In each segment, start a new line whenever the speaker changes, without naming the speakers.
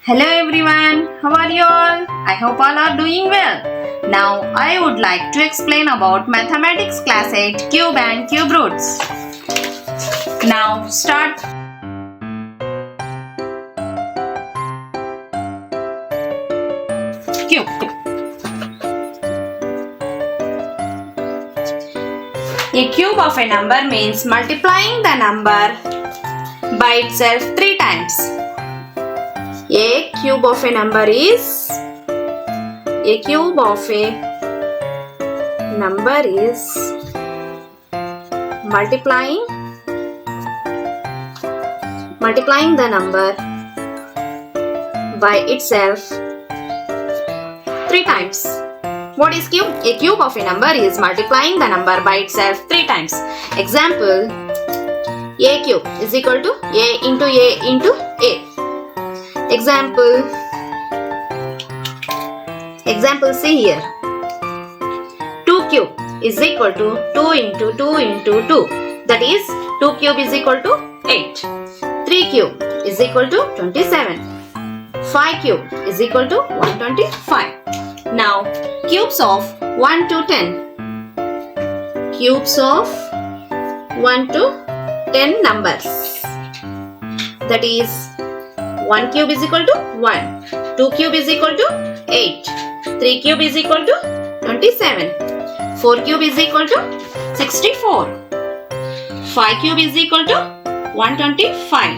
Hello everyone, how are you all? I hope all are doing well. Now I would like to explain about Mathematics Class 8 Cube and Cube Roots. Now start. Cube. A cube of a number means multiplying the number by itself 3 times. A cube of a number is multiplying the number by itself 3 times. What is cube? A cube of a number is multiplying the number by itself 3 times. Example, a cube is equal to a into a into a. Example, see here. 2 cube is equal to 2 into 2 into 2. That is 2 cube is equal to 8. 3 cube is equal to 27. 5 cube is equal to 125. Now cubes of 1 to 10. Cubes of 1 to 10 numbers. That is 1 cube is equal to 1. 2 cube is equal to 8. 3 cube is equal to 27. 4 cube is equal to 64. 5 cube is equal to 125.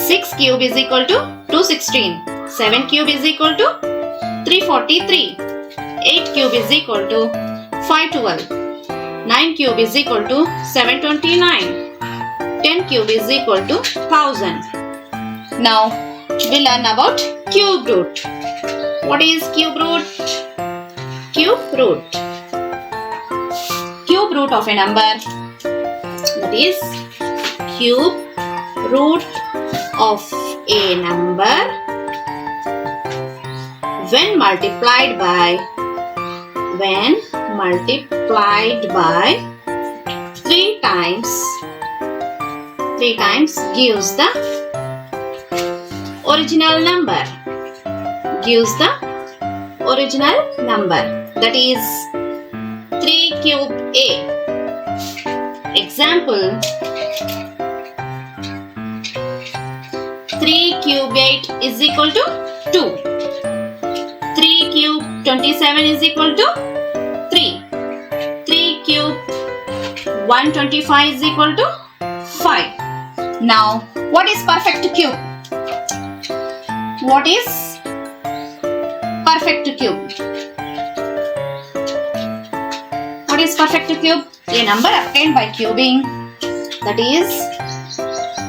6 cube is equal to 216. 7 cube is equal to 343. 8 cube is equal to 512. 9 cube is equal to 729. 10 cube is equal to 1000. Now we learn about cube root. What is cube root? Cube root. Cube root of a number, that is cube root of a number when multiplied by 3 times gives the original number. That is 3 cube a. Example, 3 cube 8 is equal to 2. 3 cube 27 is equal to 3. 3 cube 125 is equal to 5. Now, what is perfect cube? What is perfect cube? What is perfect cube? A number obtained by cubing. That is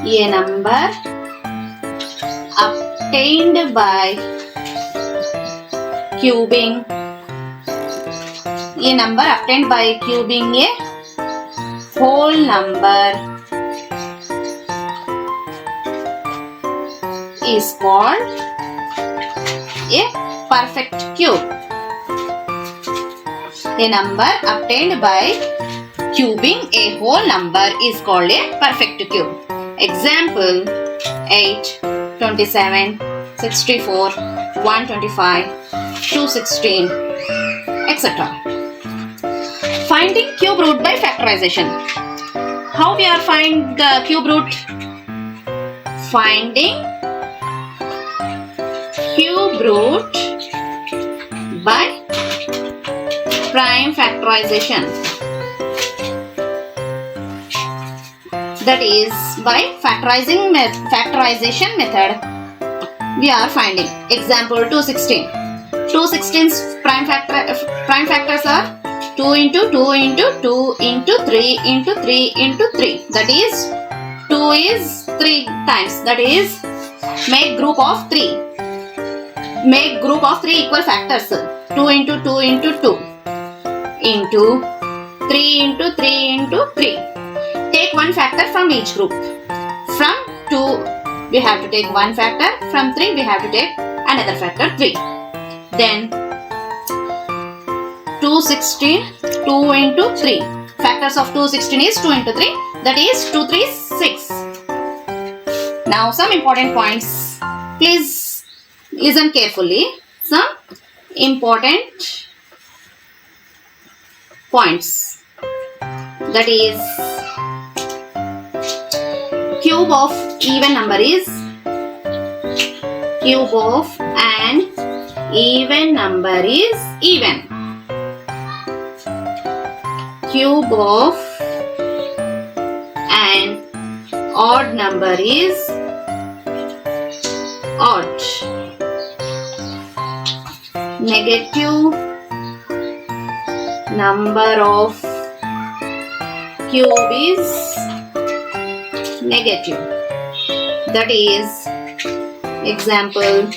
a number obtained by cubing. A number obtained by cubing a whole number is called a perfect cube. A number obtained by cubing a whole number is called a perfect cube. Example, 8, 27, 64, 125, 216, etc. Finding cube root by factorization. How we are find the cube root? Finding cube root by prime factorization. That is, by factorization method we are finding. Example, 216. 216's prime factors are 2 into 2 into 2 into 3 into 3 into 3. That is 2 is 3 times. That is, make group of 3. Make group of 3 equal factors. 2 into 2 into 2 into 3 into 3 into 3. Take one factor from each group. From 2 we have to take one factor. From 3 we have to take another factor 3. Then 216, 2 into 3. Factors of 216 is 2 into 3. That is 2 3 6. Now some important points. Please Listen carefully. Some important points. That is, cube of even number is cube of an even number is even. Cube of an odd number is odd. Negative number of cube is negative. That is, example,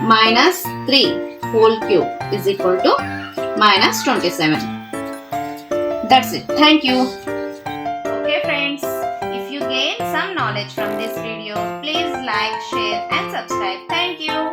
minus 3 whole cube is equal to minus 27. That's it. Thank you. Okay friends, if you gain some knowledge from this video, please like, share and subscribe. Thank you.